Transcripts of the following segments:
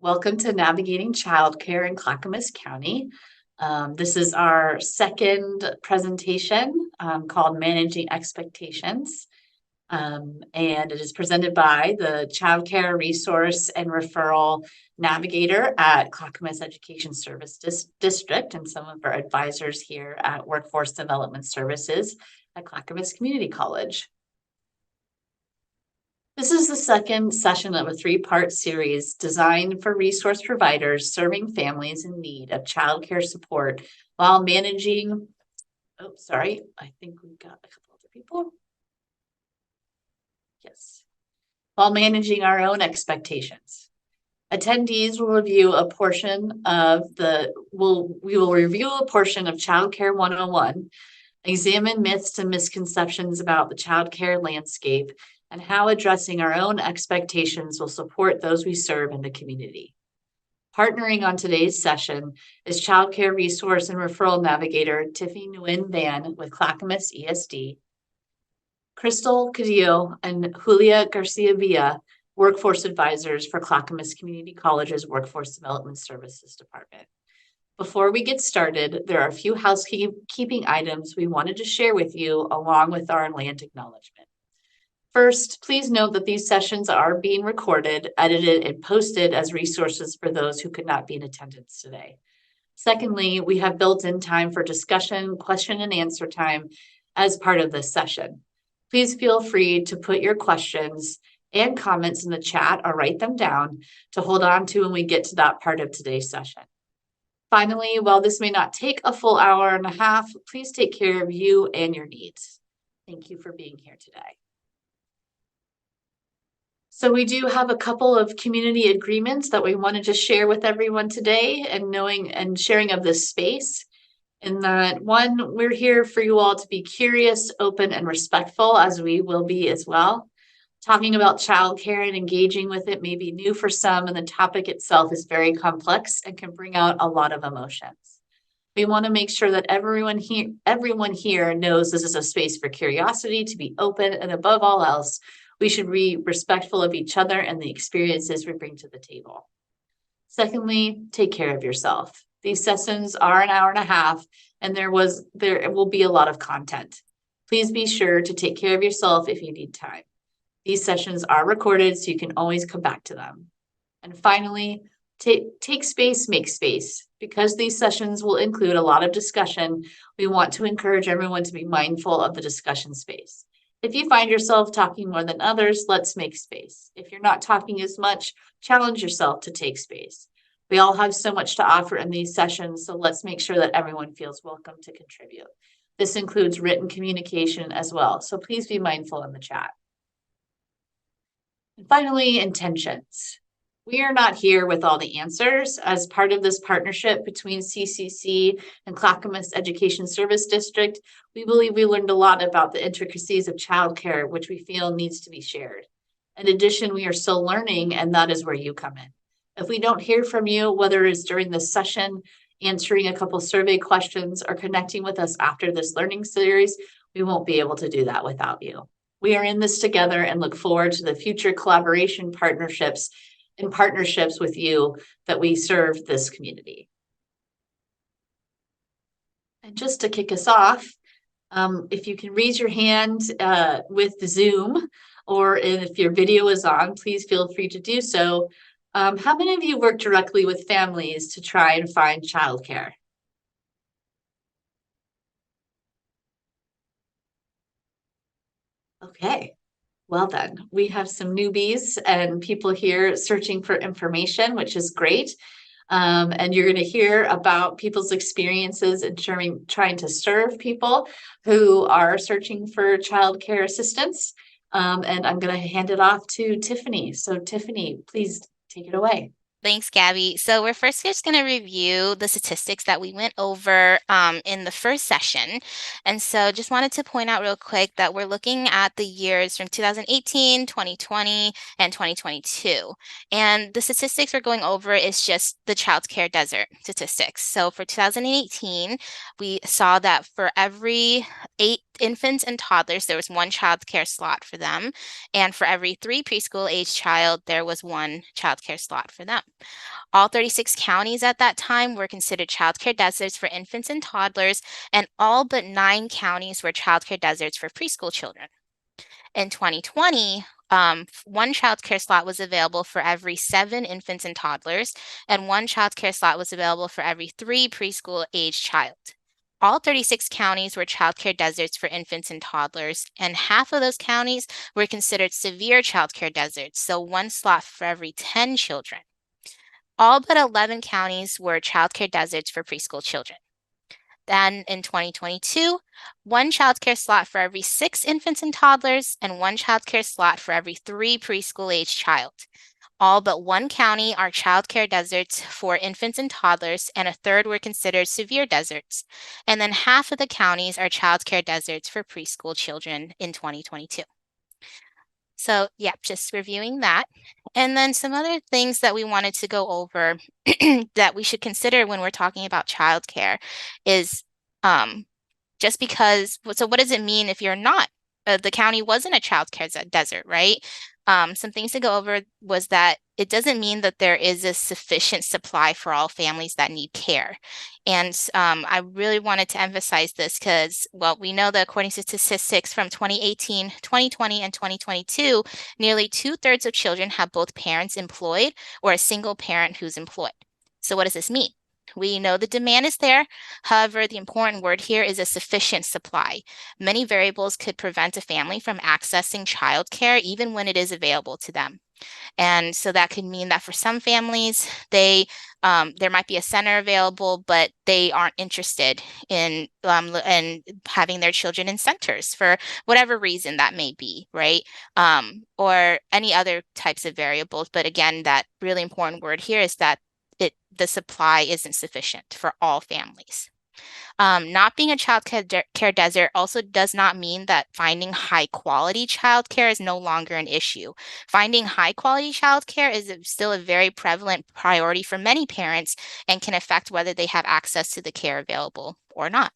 Welcome to Navigating Childcare in Clackamas County. This is our second presentation called Managing Expectations. And it is presented by the Childcare Resource and Referral Navigator at Clackamas Education Service District and some of our advisors here at Workforce Development Services at Clackamas Community College. This is the second session of a three-part series designed for resource providers serving families in need of childcare support while managing, I think we've got a couple other people. Yes, while managing our own expectations. Attendees will review a portion of we will review a portion of Childcare 101, examine myths and misconceptions about the childcare landscape, and how addressing our own expectations will support those we serve in the community. Partnering on today's session is Childcare Resource and Referral Navigator Tiffany Nguyen Van with Clackamas ESD, Crystal Cadillo and Julia Garcia Villa, Workforce Advisors for Clackamas Community College's Workforce Development Services Department. Before we get started, there are a few housekeeping items we wanted to share with you along with our land acknowledgement. First, please note that these sessions are being recorded, edited, and posted as resources for those who could not be in attendance today. Secondly, we have built-in time for discussion, question and answer time as part of this session. Please feel free to put your questions and comments in the chat or write them down to hold on to when we get to that part of today's session. Finally, while this may not take a full hour and a half, please take care of you and your needs. Thank you for being here today. So we do have a couple of community agreements that we wanted to share with everyone today and knowing and sharing of this space. In that one, we're here for you all to be curious, open, and respectful, as we will be as well. Talking about childcare and engaging with it may be new for some, and the topic itself is very complex and can bring out a lot of emotions. We want to make sure that everyone here knows this is a space for curiosity, to be open, and above all else, we should be respectful of each other and the experiences we bring to the table. Secondly, take care of yourself. These sessions are an hour and a half, and there will be a lot of content. Please be sure to take care of yourself if you need time. These sessions are recorded, so you can always come back to them. And finally, take space, make space. Because these sessions will include a lot of discussion, we want to encourage everyone to be mindful of the discussion space. If you find yourself talking more than others, let's make space. If you're not talking as much, challenge yourself to take space. We all have so much to offer in these sessions, so let's make sure that everyone feels welcome to contribute. This includes written communication as well, so please be mindful in the chat. And finally, intentions. We are not here with all the answers. As part of this partnership between CCC and Clackamas Education Service District, we believe we learned a lot about the intricacies of childcare, which we feel needs to be shared. In addition, we are still learning, and that is where you come in. If we don't hear from you, whether it's during this session, answering a couple survey questions, or connecting with us after this learning series, we won't be able to do that without you. We are in this together and look forward to the future collaboration partnerships with you that we serve this community. And just to kick us off, if you can raise your hand with Zoom, or if your video is on, please feel free to do so. How many of you work directly with families to try and find childcare? Okay. Well then, we have some newbies and people here searching for information, which is great. And you're going to hear about people's experiences in trying to serve people who are searching for childcare assistance. And I'm going to hand it off to Tiffany. So Tiffany, please take it away. Thanks, Gabby. So we're first just going to review the statistics that we went over in the first session. And so just wanted to point out real quick that we're looking at the years from 2018, 2020, and 2022. And the statistics we're going over is just the childcare desert statistics. So for 2018, we saw that for every 8 infants and toddlers, there was one child care slot for them. And for every 3 preschool age child, there was one child care slot for them. All 36 counties at that time were considered child care deserts for infants and toddlers, and all but 9 counties were child care deserts for preschool children. In 2020, one child care slot was available for every 7 infants and toddlers, and one child care slot was available for every 3 preschool age child. All 36 counties were child care deserts for infants and toddlers, and half of those counties were considered severe child care deserts, so one slot for every 10 children. All but 11 counties were child care deserts for preschool children. Then in 2022, one child care slot for every 6 infants and toddlers, and one child care slot for every 3 preschool age child. All but one county are child care deserts for infants and toddlers, and a third were considered severe deserts. And then half of the counties are child care deserts for preschool children in 2022. So yeah, just reviewing that. And then some other things that we wanted to go over that we should consider when we're talking about childcare is just because, so what does it mean if you're not, the county wasn't a childcare desert, right? Some things to go over was that it doesn't mean that there is a sufficient supply for all families that need care. And I really wanted to emphasize this because, well, we know that according to statistics from 2018, 2020, and 2022, nearly 2/3 of children have both parents employed or a single parent who's employed. So what does this mean? We know the demand is there. However, the important word here is a sufficient supply. Many variables could prevent a family from accessing childcare even when it is available to them. And so that could mean that for some families, there might be a center available, but they aren't interested in having their children in centers for whatever reason that may be, right? Or any other types of variables. But again, that really important word here is that the supply isn't sufficient for all families. Not being a child care desert also does not mean that finding high quality childcare is no longer an issue. Finding high quality childcare is still a very prevalent priority for many parents and can affect whether they have access to the care available or not.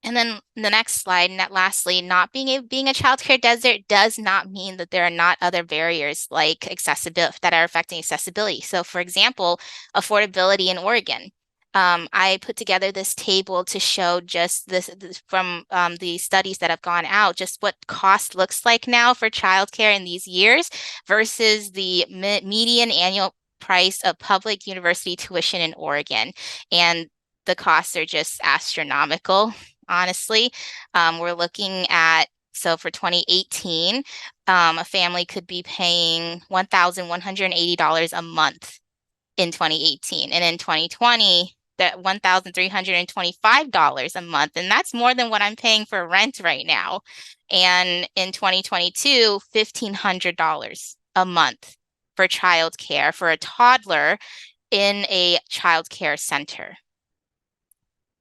And then the next slide, and lastly, not being a child care desert does not mean that there are not other barriers like accessibility that are affecting accessibility. So for example, affordability in Oregon. I put together this table to show just this from the studies that have gone out, just what cost looks like now for childcare in these years versus the median annual price of public university tuition in Oregon. And the costs are just astronomical. Honestly, we're looking at, so for 2018, a family could be paying $1,180 a month in 2018. And in 2020, that $1,325 a month. And that's more than what I'm paying for rent right now. And in 2022, $1,500 a month for childcare for a toddler in a childcare center.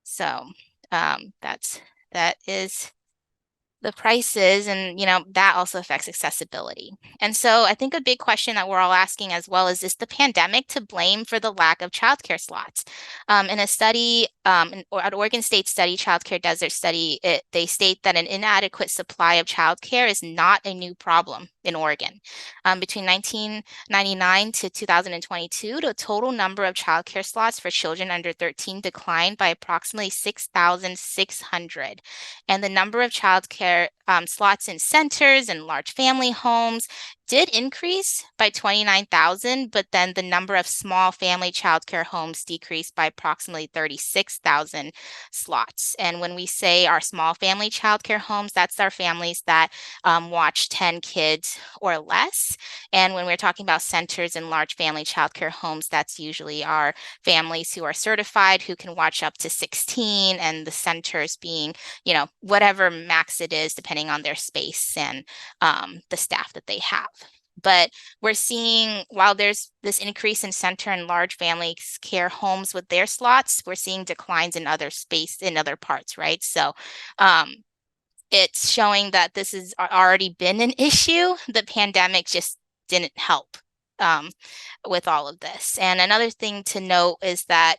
So that is the prices, and that also affects accessibility. And so I think a big question that we're all asking as well is the pandemic to blame for the lack of childcare slots? In a study, an Oregon State study, Childcare Desert Study, they state that an inadequate supply of childcare is not a new problem in Oregon. Between 1999 to 2022, the total number of childcare slots for children under 13 declined by approximately 6,600. And the number of childcare slots in centers and large family homes did increase by 29,000, but then the number of small family childcare homes decreased by approximately 36,000 slots. And when we say our small family childcare homes, that's our families that watch 10 kids or less. And when we're talking about centers and large family childcare homes, that's usually our families who are certified, who can watch up to 16, and the centers being, whatever max it is, depending on their space and the staff that they have. But we're seeing, while there's this increase in center and large family care homes with their slots, we're seeing declines in other space in other parts, right? So it's showing that this has already been an issue. The pandemic just didn't help with all of this. And another thing to note is that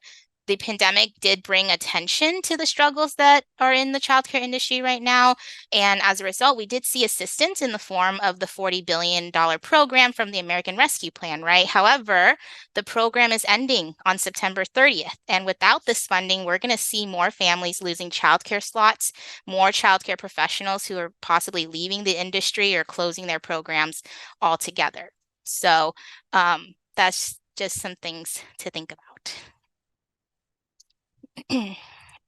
the pandemic did bring attention to the struggles that are in the childcare industry right now. And as a result, we did see assistance in the form of the $40 billion program from the American Rescue Plan, right? However, the program is ending on September 30th. And without this funding, we're going to see more families losing childcare slots, more childcare professionals who are possibly leaving the industry or closing their programs altogether. So that's just some things to think about.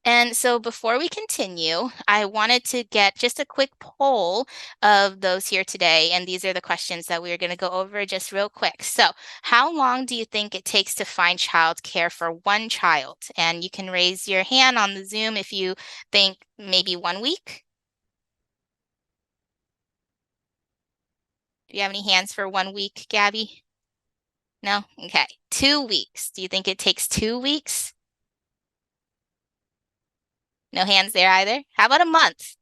And so before we continue, I wanted to get just a quick poll of those here today. And these are the questions that we're going to go over just real quick. So how long do you think it takes to find childcare for one child? And you can raise your hand on the Zoom if you think maybe 1 week. Do you have any hands for 1 week, Gabby? No? Okay. 2 weeks. Do you think it takes 2 weeks? No hands there either. How about a month?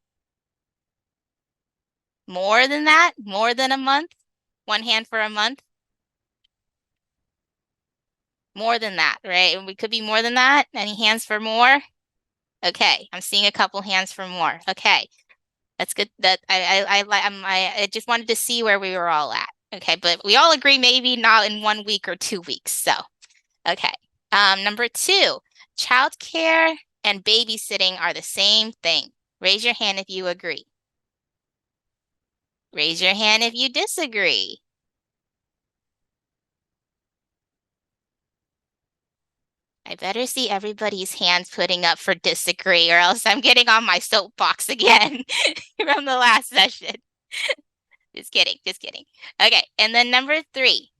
More than that? More than a month? 1 hand for a month? More than that, right? We could be more than that. Any hands for more? Okay, I'm seeing a couple hands for more. Okay, that's good. That I just wanted to see where we were all at. Okay, but we all agree maybe not in 1 week or 2 weeks. So, okay. Number 2, childcare and babysitting are the same thing. Raise your hand if you agree. Raise your hand if you disagree. I better see everybody's hands putting up for disagree, or else I'm getting on my soapbox again from the last session. Just kidding, just kidding. Okay, and then number 3.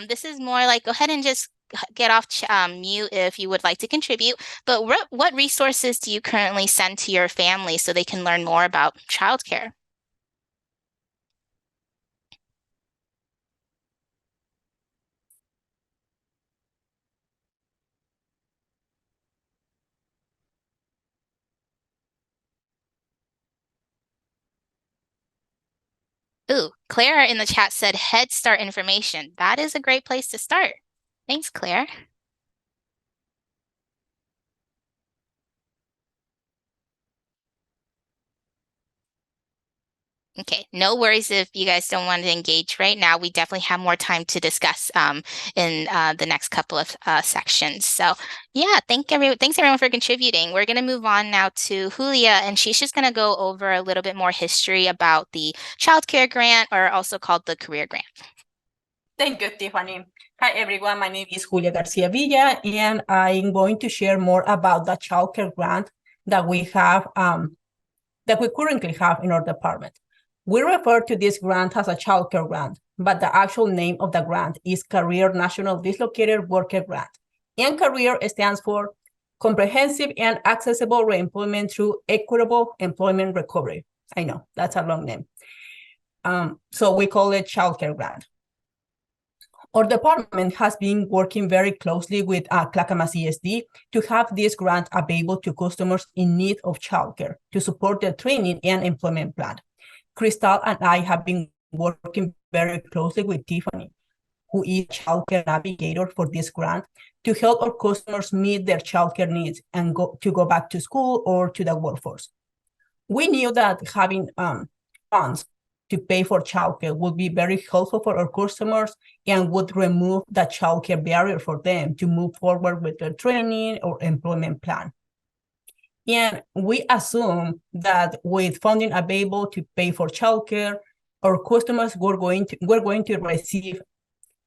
This is more like, go ahead and just get off mute if you would like to contribute. But what resources do you currently send to your family so they can learn more about childcare? Ooh, Claire in the chat said Head Start information. That is a great place to start. Thanks, Claire. Okay, no worries if you guys don't want to engage right now. We definitely have more time to discuss in the next couple of sections. So yeah, thanks everyone for contributing. We're going to move on now to Julia, and she's just going to go over a little bit more history about the Child Care Grant, or also called the Career Grant. Thank you, Tiffany. Hi, everyone. My name is Julia Garcia Villa, and I'm going to share more about the Child Care Grant that we have, that we currently have in our department. We refer to this grant as a child care grant, but the actual name of the grant is Career National Dislocated Worker Grant. And career stands for Comprehensive and Accessible Reemployment Through Equitable Employment Recovery. I know, that's a long name. So we call it child care grant. Our department has been working very closely with Clackamas ESD to have this grant available to customers in need of childcare to support their training and employment plan. Crystal and I have been working very closely with Tiffany, who is childcare navigator for this grant, to help our customers meet their childcare needs and go back to school or to the workforce. We knew that having funds to pay for childcare would be very helpful for our customers and would remove the childcare barrier for them to move forward with their training or employment plan. And we assume that with funding available to pay for childcare, our customers were going to receive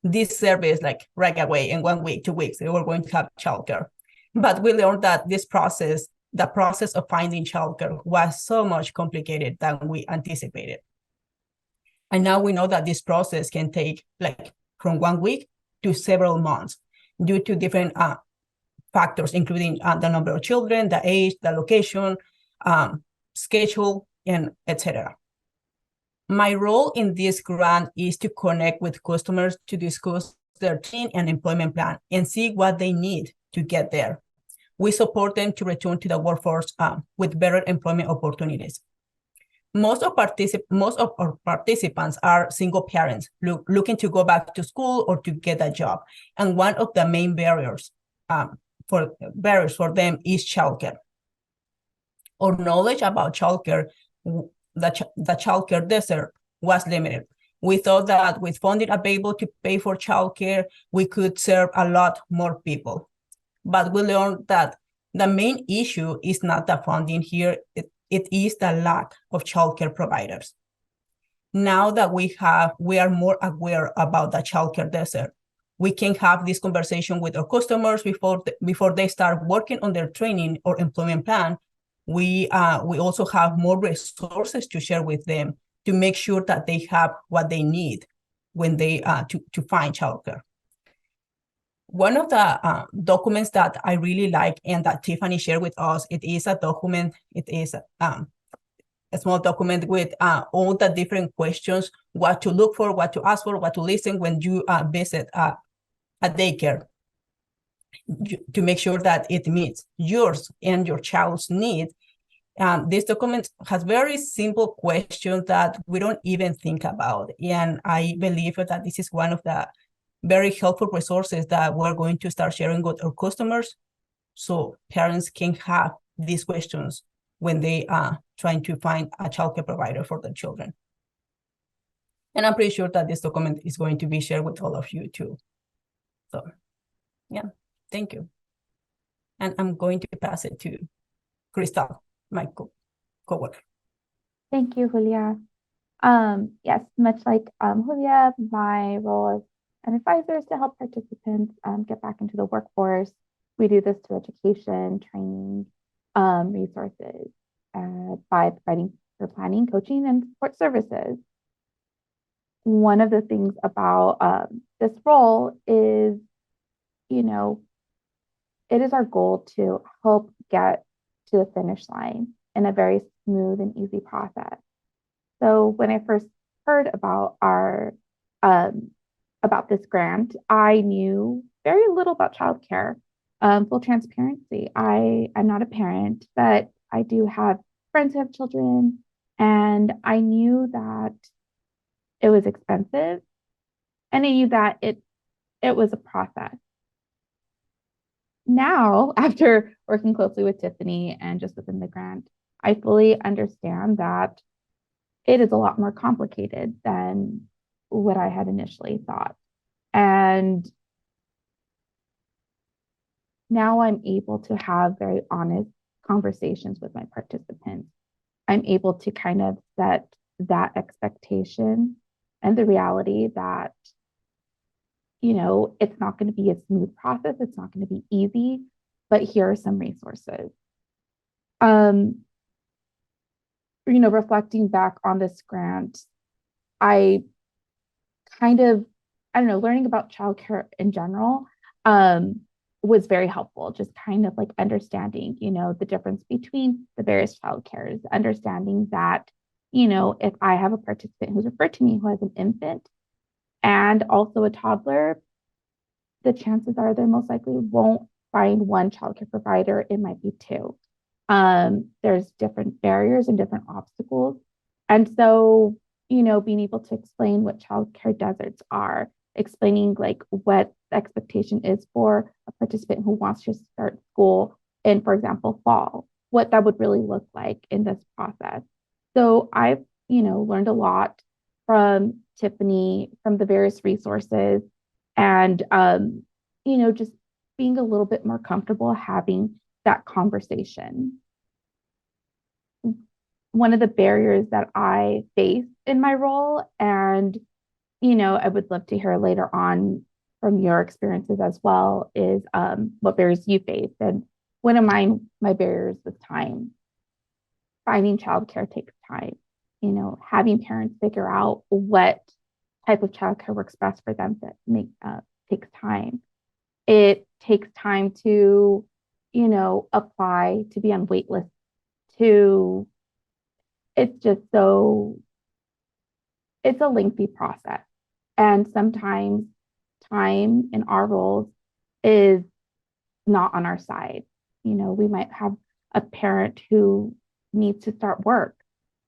this service like right away in 1 week, 2 weeks. They were going to have childcare. But we learned that the process of finding childcare was so much complicated than we anticipated. And now we know that this process can take like from 1 week to several months due to different factors, including the number of children, the age, the location, schedule, and etc. My role in this grant is to connect with customers to discuss their training and employment plan and see what they need to get there. We support them to return to the workforce with better employment opportunities. Most of our participants are single parents looking to go back to school or to get a job. And one of the main barriers barriers for them is childcare. Our knowledge about childcare, the childcare desert was limited. We thought that with funding available to pay for childcare, we could serve a lot more people. But we learned that the main issue is not the funding here, it is the lack of childcare providers. Now that we are more aware about the childcare desert, we can have this conversation with our customers before they start working on their training or employment plan. We also have more resources to share with them to make sure that they have what they need when they to find childcare. One of the documents that I really like and that Tiffany shared with us, it is a document, it is a small document with all the different questions, what to look for, what to ask for, what to listen when you visit a daycare, to make sure that it meets yours and your child's needs. This document has very simple questions that we don't even think about. And I believe that this is one of the very helpful resources that we're going to start sharing with our customers, so parents can have these questions when they are trying to find a childcare provider for their children. And I'm pretty sure that this document is going to be shared with all of you too. So yeah, thank you. And I'm going to pass it to Crystal, my co-worker. Thank you, Julia. Yes, much like Julia, my role as an advisor is to help participants get back into the workforce. We do this through education, training, resources, by providing for planning, coaching, and support services. One of the things about this role is, you know, it is our goal to help get to the finish line in a very smooth and easy process. So when I first heard about about this grant, I knew very little about childcare. Full transparency, I'm not a parent, but I do have friends who have children, and I knew that it was expensive, and I knew that it was a process. Now, after working closely with Tiffany and just within the grant, I fully understand that it is a lot more complicated than what I had initially thought. And now I'm able to have very honest conversations with my participants. I'm able to kind of set that expectation and the reality that, you know, it's not going to be a smooth process. It's not going to be easy, but here are some resources. You know, reflecting back on this grant, I kind of, I don't know, learning about childcare in general was very helpful. Just kind of like understanding, you know, the difference between the various childcares, understanding that, you know, if I have a participant who's referred to me who has an infant and also a toddler, the chances are they most likely won't find one childcare provider. It might be two. There's different barriers and different obstacles. And so, you know, being able to explain what childcare deserts are, explaining like what the expectation is for a participant who wants to start school in, for example, fall, what that would really look like in this process. So I've, you know, learned a lot from Tiffany, from the various resources, and, you know, just being a little bit more comfortable having that conversation. One of the barriers that I face in my role, and, you know, I would love to hear later on from your experiences as well, is what barriers you face. And one of my barriers is time. Finding childcare takes time. You know, having parents figure out what type of childcare works best for them to make takes time. It takes time to, you know, apply to be on wait lists, it's just so, it's a lengthy process. And sometimes time in our roles is not on our side. You know, we might have a parent who needs to start work,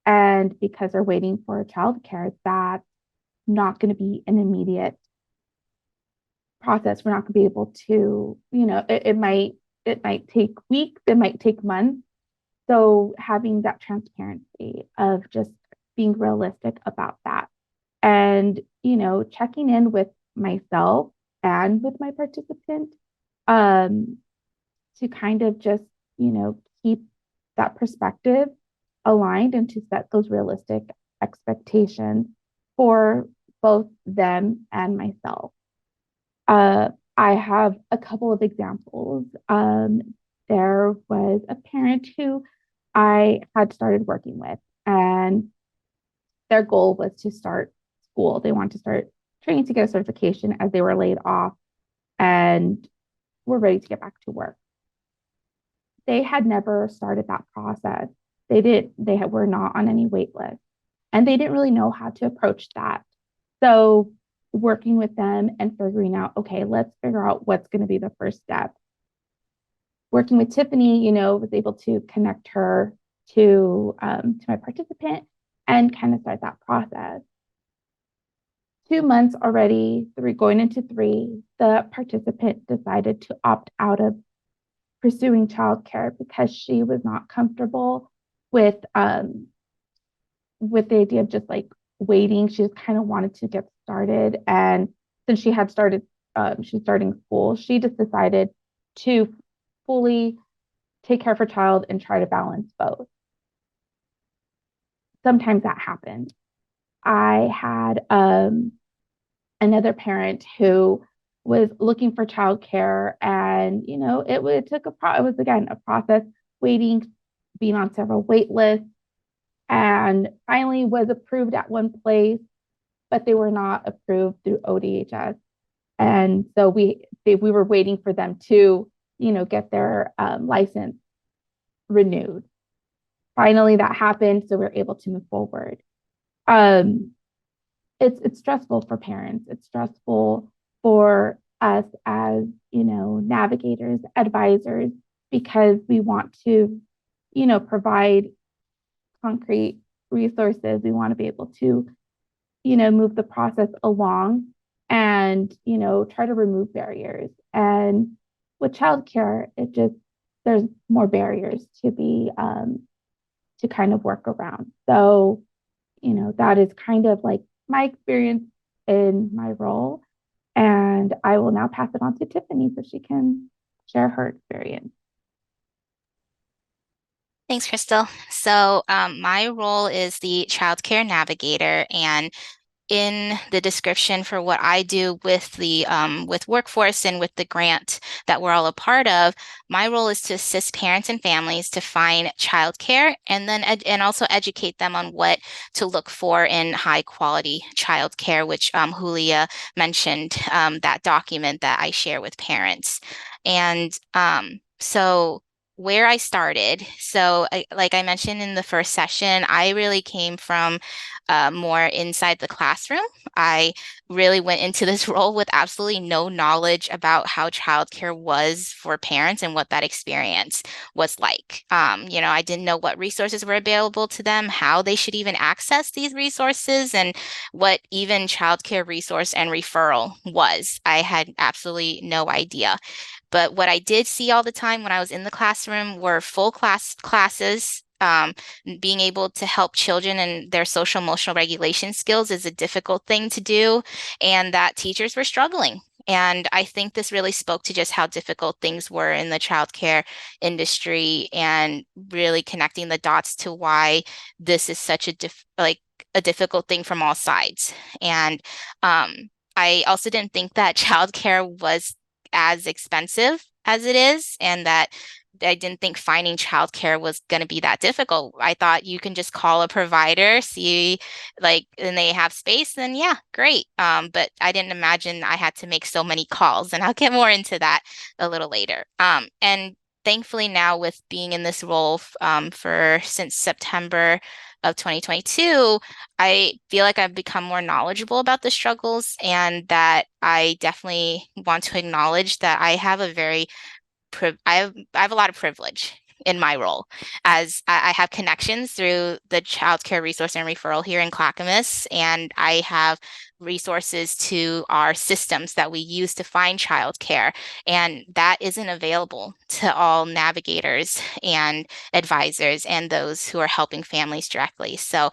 and because they're waiting for childcare, that's not going to be an immediate process. We're not going to be able to, you know, it might it might take weeks, it might take months. So having that transparency of just being realistic about that and, checking in with myself and with my participant um, to kind of just, keep that perspective aligned and to set those realistic expectations for both them and myself. I have a couple of examples. There was a parent who I had started working with, and their goal was to start school. They wanted to start training to get a certification as they were laid off and were ready to get back to work. They had never started that process. Were not on any wait list, and they didn't really know how to approach that. So working with them and figuring out, okay, let's figure out what's going to be the first step. Working with Tiffany, was able to connect her to my participant and kind of start that process. 2 months already, going into 3, the participant decided to opt out of pursuing childcare because she was not comfortable with the idea of just like waiting. She just kind of wanted to get started, and since she had started, she's starting school, she just decided to fully take care of her child and try to balance both. Sometimes that happens. I had another parent who was looking for childcare, and it was again a process, waiting, being on several wait lists, and finally was approved at one place, but they were not approved through ODHS, and so we were waiting for them to get their license renewed. Finally, that happened, so we were able to move forward. It's stressful for parents. It's stressful for us as, navigators, advisors, because we want to, provide concrete resources. We want to be able to, move the process along and, try to remove barriers. And with childcare, there's more barriers to kind of work around. So, that is kind of like my experience in my role. And I will now pass it on to Tiffany so she can share her experience. Thanks, Crystal. So my role is the childcare navigator, and in the description for what I do with the with workforce and with the grant that we're all a part of, my role is to assist parents and families to find childcare, and then and also educate them on what to look for in high quality childcare, which Julia mentioned, that document that I share with parents. And so where I started, so like I mentioned in the first session, I really came from more inside the classroom. I really went into this role with absolutely no knowledge about how childcare was for parents and what that experience was like. I didn't know what resources were available to them, how they should even access these resources, and what even childcare resource and referral was. I had absolutely no idea. But what I did see all the time when I was in the classroom were full classes. Being able to help children and their social emotional regulation skills is a difficult thing to do, and that teachers were struggling. And I think this really spoke to just how difficult things were in the childcare industry, and really connecting the dots to why this is such a difficult thing from all sides. And I also didn't think that childcare was as expensive as it is, and that I didn't think finding childcare was going to be that difficult. I thought you can just call a provider, see and they have space, then yeah, great. But I didn't imagine I had to make so many calls, and I'll get more into that a little later. And thankfully now, with being in this role since September of 2022, I feel like I've become more knowledgeable about the struggles, and that I definitely want to acknowledge that I have a very I have a lot of privilege, in my role, as I have connections through the Child Care Resource and Referral here in Clackamas, and I have resources to our systems that we use to find childcare, and that isn't available to all navigators and advisors and those who are helping families directly. So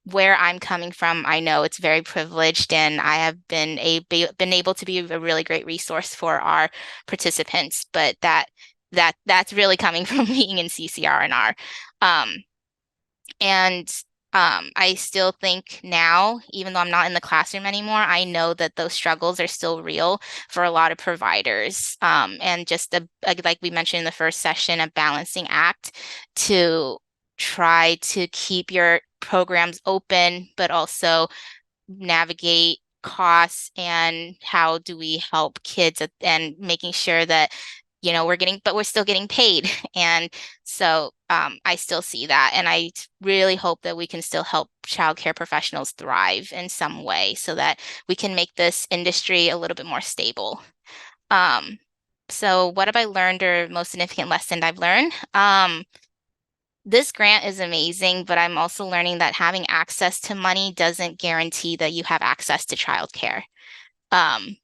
where I'm coming from, I know it's very privileged, and I have been able to be a really great resource for our participants, but that's really coming from being in CCR&R. And I still think now, even though I'm not in the classroom anymore, I know that those struggles are still real for a lot of providers. And just like we mentioned in the first session, a balancing act to try to keep your programs open, but also navigate costs and how do we help kids and making sure that we're still getting paid. And so I still see that, and I really hope that we can still help childcare professionals thrive in some way so that we can make this industry a little bit more stable. So what have I learned, or most significant lesson I've learned? This grant is amazing, but I'm also learning that having access to money doesn't guarantee that you have access to childcare.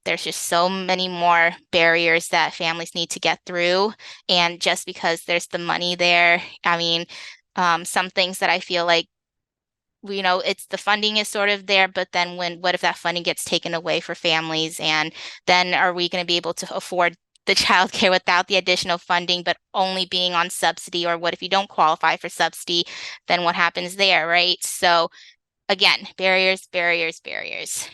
There's just so many more barriers that families need to get through. And just because there's the money there, I mean, some things that I feel like, it's the funding is sort of there, but then what if that funding gets taken away for families? And then are we going to be able to afford the childcare without the additional funding, but only being on subsidy? Or what if you don't qualify for subsidy? Then what happens there, right? So again, barriers, barriers, barriers.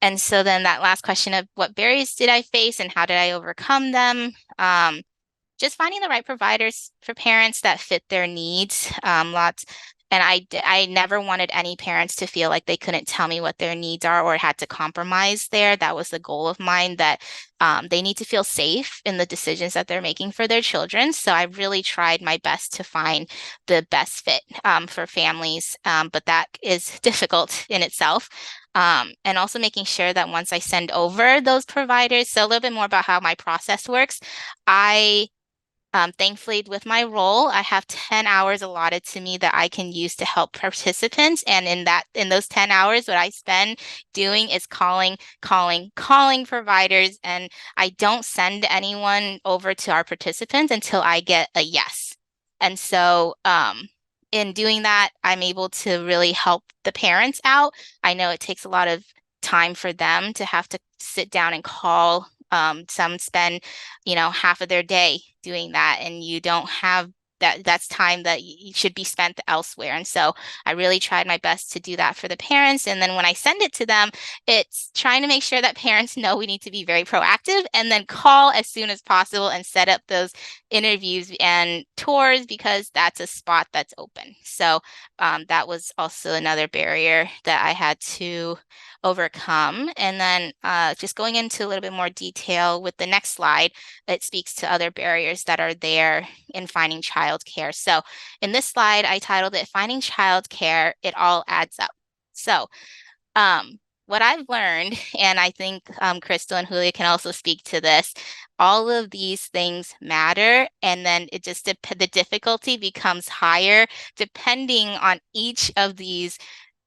And so then that last question of what barriers did I face and how did I overcome them? Just finding the right providers for parents that fit their needs. And I never wanted any parents to feel like they couldn't tell me what their needs are or had to compromise there. That was the goal of mine, that they need to feel safe in the decisions that they're making for their children. So I really tried my best to find the best fit for families, but that is difficult in itself. And also making sure that once I send over those providers, so a little bit more about how my process works. Thankfully, with my role, I have 10 hours allotted to me that I can use to help participants. And in those 10 hours, what I spend doing is calling providers. And I don't send anyone over to our participants until I get a yes. And so in doing that, I'm able to really help the parents out. I know it takes a lot of time for them to have to sit down and call. Some spend, half of their day doing that, and you don't have that's time that you should be spent elsewhere. And so I really tried my best to do that for the parents. And then when I send it to them, it's trying to make sure that parents know we need to be very proactive and then call as soon as possible and set up those interviews and tours, because that's a spot that's open. So that was also another barrier that I had to overcome. And then just going into a little bit more detail with the next slide, it speaks to other barriers that are there in finding childcare. So in this slide, I titled it Finding Childcare, It All Adds Up. So what I've learned, and I think Crystal and Julia can also speak to this, all of these things matter, and then it just the difficulty becomes higher depending on each of these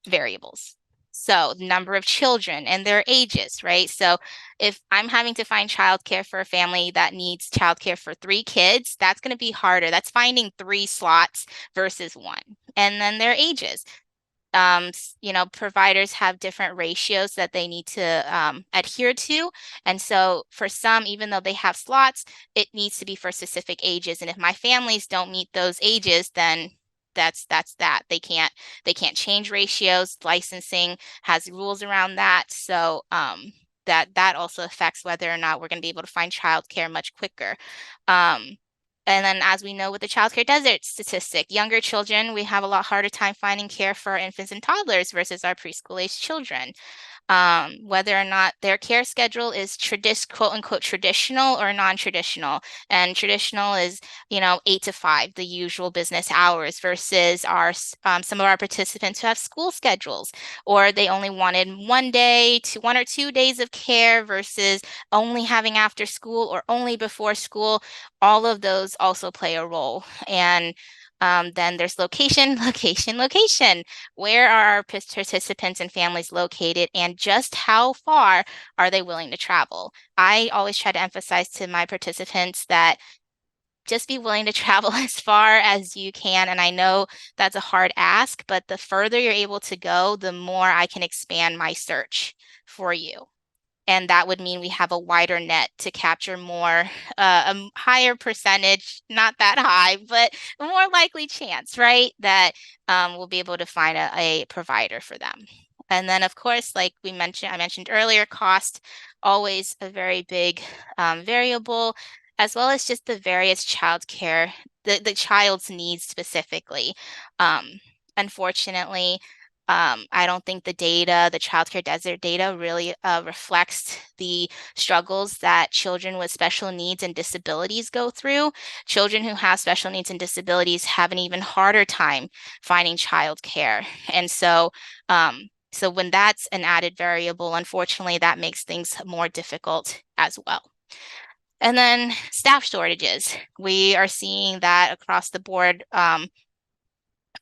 variables. So number of children and their ages, right? So if I'm having to find childcare for a family that needs childcare for 3 kids, that's going to be harder. That's finding 3 slots versus 1. And then their ages. Providers have different ratios that they need to adhere to. And so for some, even though they have slots, it needs to be for specific ages. And if my families don't meet those ages, then that's that. They can't change ratios. Licensing has rules around that. So that also affects whether or not we're going to be able to find childcare much quicker. And then, as we know with the childcare desert statistic, younger children, we have a lot harder time finding care for our infants and toddlers versus our preschool age children. whether or not their care schedule is quote unquote traditional or non-traditional. And traditional is, 8 to 5, the usual business hours, versus some of our participants who have school schedules, or they only wanted 1 or 2 days of care versus only having after school or only before school. All of those also play a role. And then there's location. Where are our participants and families located, and just how far are they willing to travel? I always try to emphasize to my participants that just be willing to travel as far as you can. And I know that's a hard ask, but the further you're able to go, the more I can expand my search for you. And that would mean we have a wider net to capture more, a higher percentage, not that high, but a more likely chance, right? That we'll be able to find a provider for them. And then, of course, like I mentioned earlier, cost, always a very big variable, as well as just the various childcare, the child's needs specifically. Unfortunately, I don't think the childcare desert data really reflects the struggles that children with special needs and disabilities go through. Children who have special needs and disabilities have an even harder time finding childcare. And so when that's an added variable, unfortunately, that makes things more difficult as well. And then staff shortages. We are seeing that across the board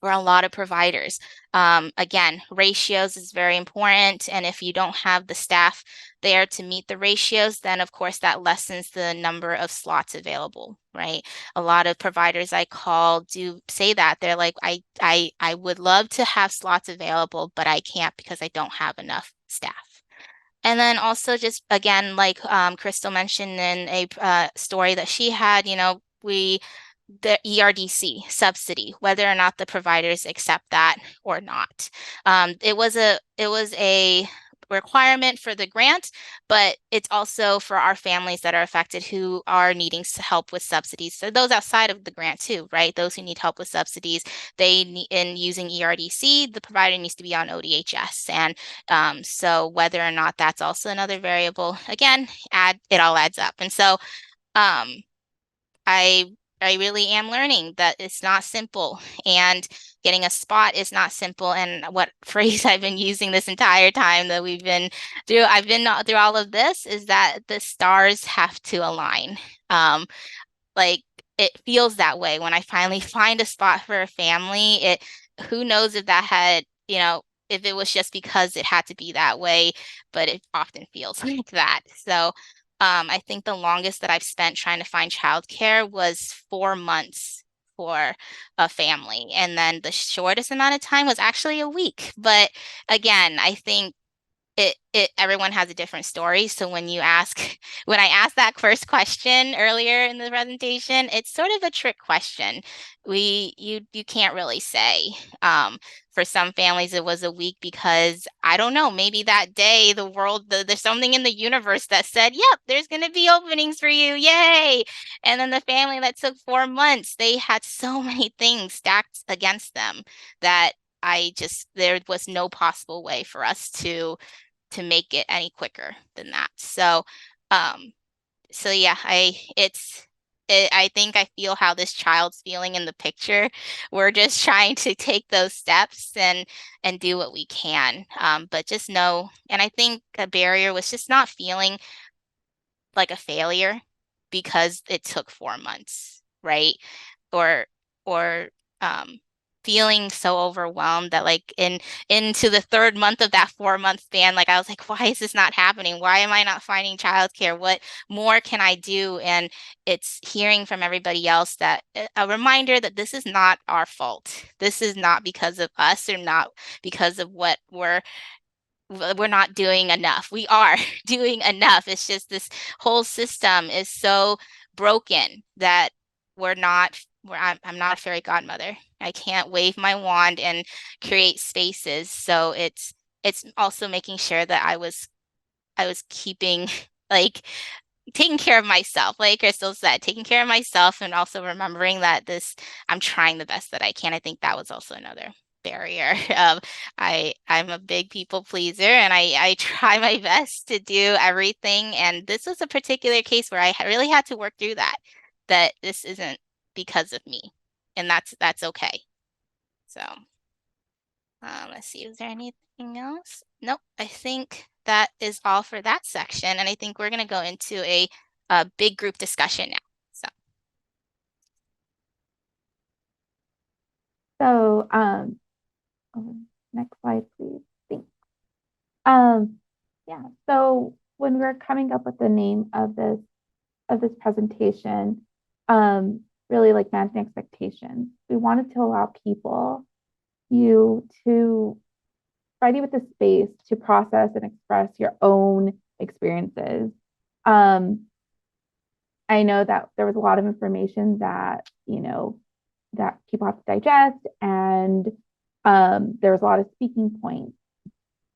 for a lot of providers. Again, ratios is very important. And if you don't have the staff there to meet the ratios, then of course that lessens the number of slots available, right? A lot of providers I call do say that. They're like, I would love to have slots available, but I can't because I don't have enough staff. And then also just, again, like Crystal mentioned in a story that she had, the ERDC subsidy, whether or not the providers accept that or not. It was a requirement for the grant, but it's also for our families that are affected who are needing help with subsidies. So those outside of the grant too, right? Those who need help with subsidies, in using ERDC, the provider needs to be on ODHS. And so whether or not that's also another variable, again, it all adds up. And so I really am learning that it's not simple, and getting a spot is not simple. And what phrase I've been using this entire time that I've been through all of this, is that the stars have to align. Like it feels that way when I finally find a spot for a family. Who knows if that had, if it was just because it had to be that way, but it often feels like that. So I think the longest that I've spent trying to find childcare was 4 months for a family. And then the shortest amount of time was actually a week. But again, I think everyone has a different story. So when I asked that first question earlier in the presentation, it's sort of a trick question. You can't really say. For some families, it was a week because I don't know, maybe that day there's something in the universe that said, yep, there's going to be openings for you. Yay. And then the family that took 4 months, they had so many things stacked against them that there was no possible way for us to make it any quicker than that. So yeah, I think I feel how this child's feeling in the picture. We're just trying to take those steps and do what we can. But just know, and I think a barrier was just not feeling like a failure because it took 4 months, right? Or feeling so overwhelmed that like into the 3rd month of that 4-month span, like I was like, why is this not happening? Why am I not finding childcare? What more can I do? And it's hearing from everybody else that a reminder that this is not our fault. This is not because of us, or not because of what we're not doing enough. We are doing enough. It's just this whole system is so broken that I'm not a fairy godmother. I can't wave my wand and create spaces. So it's also making sure that I was keeping taking care of myself, like Crystal said, taking care of myself, and also remembering that I'm trying the best that I can. I think that was also another barrier. I'm a big people pleaser, and I try my best to do everything. And this was a particular case where I really had to work through that this isn't because of me, and that's okay. So let's see, is there anything else? Nope, I think that is all for that section, and I think we're gonna go into a big group discussion now. So, next slide, please. Thanks. Yeah, so when we're coming up with the name of this presentation, really like managing expectations, we wanted to allow you to provide you with the space to process and express your own experiences. I know that there was a lot of information that, that people have to digest, and there's a lot of speaking points.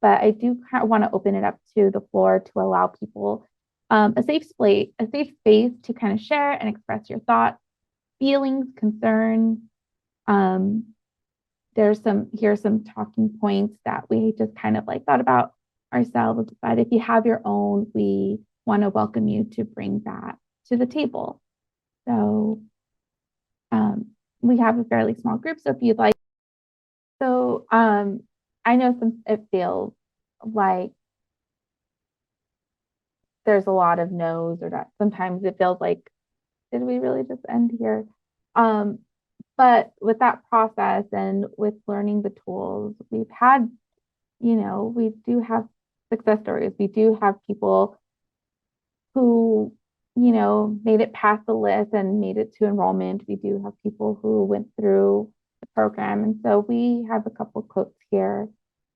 But I do kind of want to open it up to the floor to allow people a safe space to kind of share and express your thoughts, feelings, concerns. Here's some talking points that we just kind of like thought about ourselves. But if you have your own, we want to welcome you to bring that to the table. So we have a fairly small group. So if you'd like, I know it feels like there's a lot of no's, or that sometimes it feels like, did we really just end here? But with that process and with learning the tools, we've had, we do have success stories. We do have people who, made it past the list and made it to enrollment. We do have people who went through the program. And so we have a couple quotes here.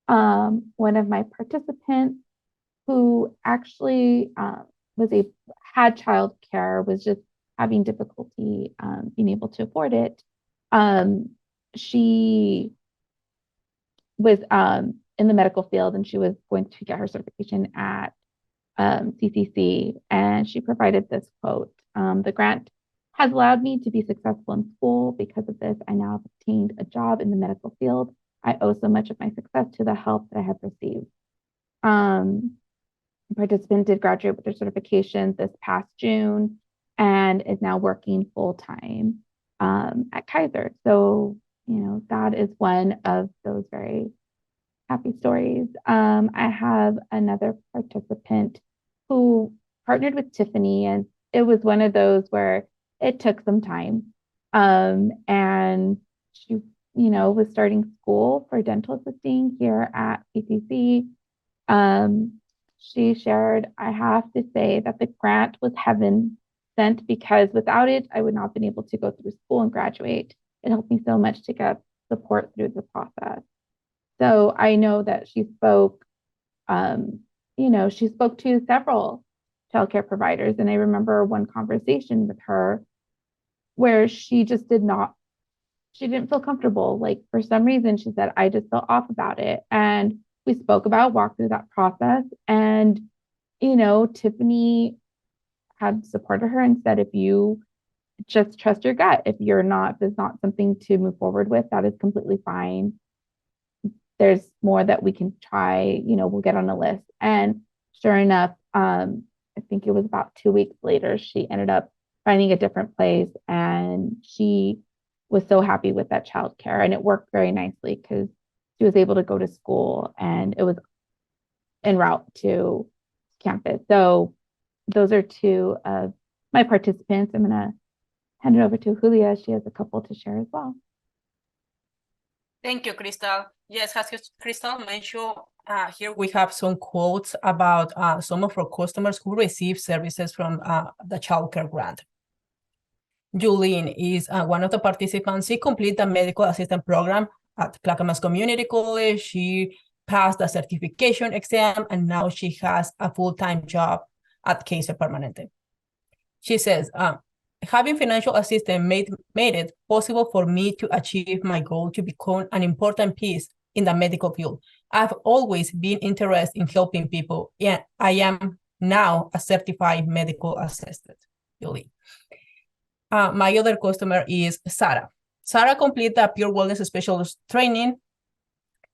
One of my participants who actually had childcare, was just having difficulty being able to afford it. She was in the medical field, and she was going to get her certification at CCC, and she provided this quote: "The grant has allowed me to be successful in school. Because of this, I now have obtained a job in the medical field. I owe so much of my success to the help that I have received." Participant did graduate with their certification this past June and is now working full-time at Kaiser. So, that is one of those very happy stories. I have another participant who partnered with Tiffany, and it was one of those where it took some time. And she, was starting school for dental assisting here at CCC. She shared, "I have to say that the grant was heaven sent, because without it, I would not have been able to go through school and graduate. It helped me so much to get support through the process." So I know that she spoke to several childcare providers. And I remember one conversation with her where she just didn't feel comfortable. Like, for some reason, she said, "I just felt off about it." And we walked through that process. And, Tiffany had supported her and said, if you just trust your gut, if it's not something to move forward with, that is completely fine. There's more that we can try, we'll get on a list. And sure enough, I think it was about 2 weeks later, she ended up finding a different place, and she was so happy with that childcare, and it worked very nicely because she was able to go to school, and it was en route to campus. So those are two of my participants. I'm going to hand it over to Julia. She has a couple to share as well. Thank you, Crystal. Yes, as Crystal mentioned, here we have some quotes about some of our customers who receive services from the childcare grant. Julene is one of the participants. She completed the medical assistant program at Clackamas Community College. She passed the certification exam, and now she has a full-time job at Kaiser Permanente. She says, "Having financial assistance made it possible for me to achieve my goal to become an important piece in the medical field. I've always been interested in helping people, and I am now a certified medical assistant." Julie. My other customer is Sarah. Sarah completed the Pure Wellness Specialist training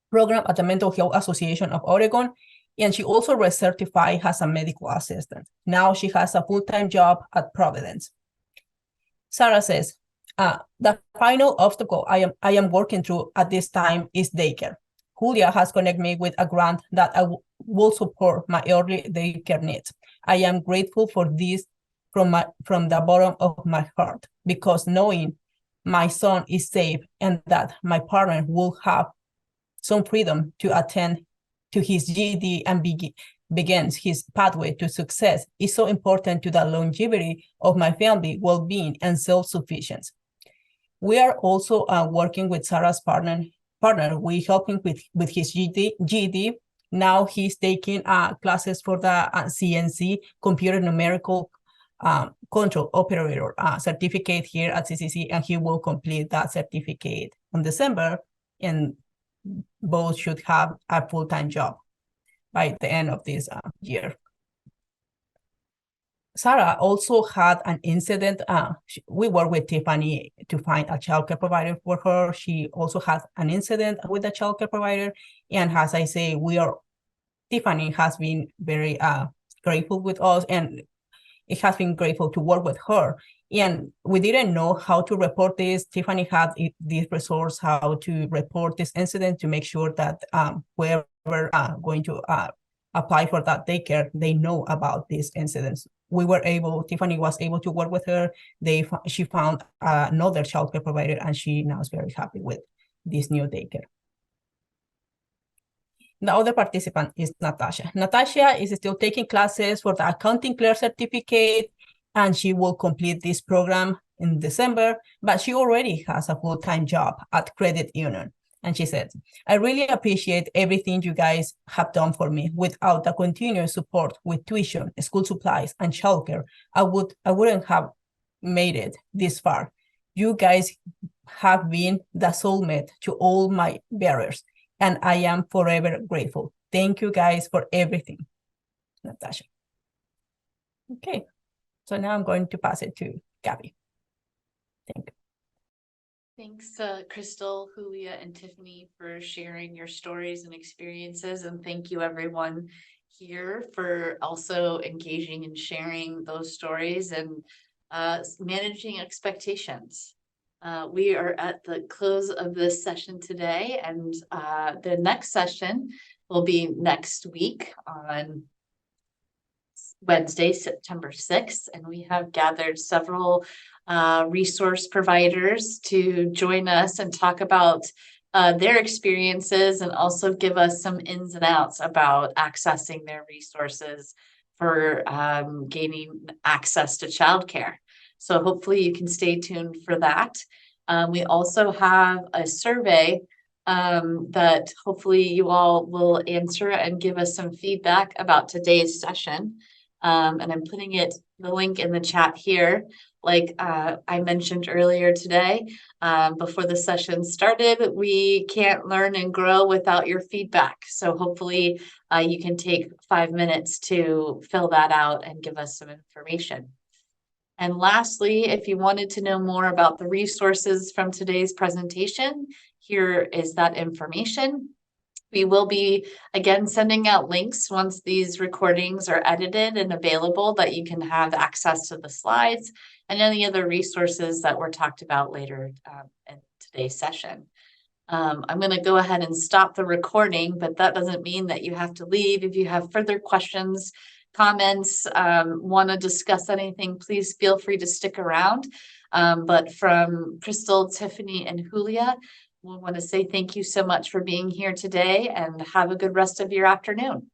program at the Mental Health Association of Oregon, and she also recertified as a medical assistant. Now she has a full-time job at Providence. Sarah says, the final obstacle I am working through at this time is daycare. Julia has connected me with a grant that will support my early daycare needs. I am grateful for this from the bottom of my heart, because knowing my son is safe and that my partner will have some freedom to attend to his GED and begins his pathway to success is so important to the longevity of my family well-being and self-sufficiency. We are also working with Sarah's partner. We help him with his GED. Now he's taking classes for the CNC, computer numerical control operator certificate here at CCC, and he will complete that certificate in December, and both should have a full-time job by the end of this year. Sarah also had an incident. We worked with Tiffany to find a childcare provider for her. She also had an incident with a childcare provider. And as I say, Tiffany has been very grateful with us, and it has been grateful to work with her. And we didn't know how to report this. Tiffany had this resource, how to report this incident to make sure that whoever going to apply for that daycare, they know about these incidents. Tiffany was able to work with her. She found another childcare provider, and she now is very happy with this new daycare. The other participant is Natasha. Natasha is still taking classes for the accounting clerk certificate, and she will complete this program in December, but she already has a full-time job at Credit Union. And she said, I really appreciate everything you guys have done for me. Without the continuous support with tuition, school supplies, and childcare, I wouldn't have made it this far. You guys have been the soulmate to all my barriers, and I am forever grateful. Thank you guys for everything, Natasha. Okay, so now I'm going to pass it to Gabby. Thank you. Thanks, Crystal, Julia, and Tiffany for sharing your stories and experiences. And thank you everyone here for also engaging and sharing those stories and managing expectations. We are at the close of this session today, and the next session will be next week on Wednesday, September 6th, and we have gathered several resource providers to join us and talk about their experiences, and also give us some ins and outs about accessing their resources for gaining access to childcare. So hopefully you can stay tuned for that. We also have a survey that hopefully you all will answer and give us some feedback about today's session. And I'm putting the link in the chat here. Like I mentioned earlier today, before the session started, we can't learn and grow without your feedback. So hopefully you can take 5 minutes to fill that out and give us some information. And lastly, if you wanted to know more about the resources from today's presentation, here is that information. We will be, again, sending out links once these recordings are edited and available, that you can have access to the slides and any other resources that were talked about later in today's session. I'm going to go ahead and stop the recording, but that doesn't mean that you have to leave. If you have further questions, comments, want to discuss anything, please feel free to stick around. But from Crystal, Tiffany, and Julia, we want to say thank you so much for being here today, and have a good rest of your afternoon.